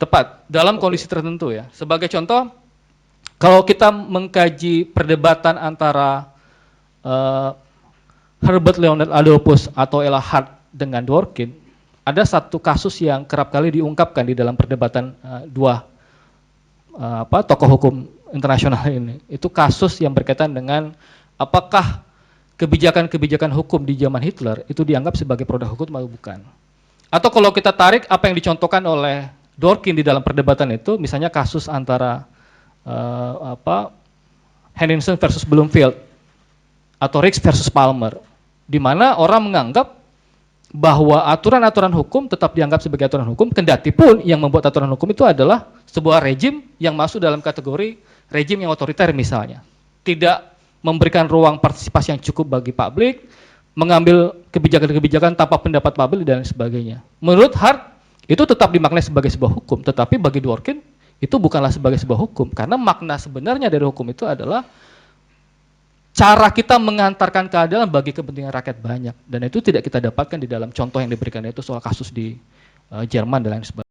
Tepat, dalam kondisi tertentu ya. Sebagai contoh, kalau kita mengkaji perdebatan antara Herbert Leonard Adolphus atau Ella Hart dengan Dworkin, ada satu kasus yang kerap kali diungkapkan di dalam perdebatan dua tokoh hukum internasional ini. Itu kasus yang berkaitan dengan apakah kebijakan-kebijakan hukum di zaman Hitler itu dianggap sebagai produk hukum atau bukan. Atau kalau kita tarik apa yang dicontohkan oleh Dworkin di dalam perdebatan itu, misalnya kasus antara Henningsen versus Bloomfield atau Riggs versus Palmer, di mana orang menganggap bahwa aturan-aturan hukum tetap dianggap sebagai aturan hukum, kendati pun yang membuat aturan hukum itu adalah sebuah rejim yang masuk dalam kategori rejim yang otoriter misalnya. Tidak memberikan ruang partisipasi yang cukup bagi publik, mengambil kebijakan-kebijakan tanpa pendapat publik dan sebagainya. Menurut Hart, itu tetap dimaknai sebagai sebuah hukum, tetapi bagi Dworkin, itu bukanlah sebagai sebuah hukum, karena makna sebenarnya dari hukum itu adalah cara kita mengantarkan keadilan bagi kepentingan rakyat banyak, dan itu tidak kita dapatkan di dalam contoh yang diberikan, yaitu soal kasus di Jerman dan lain sebagainya.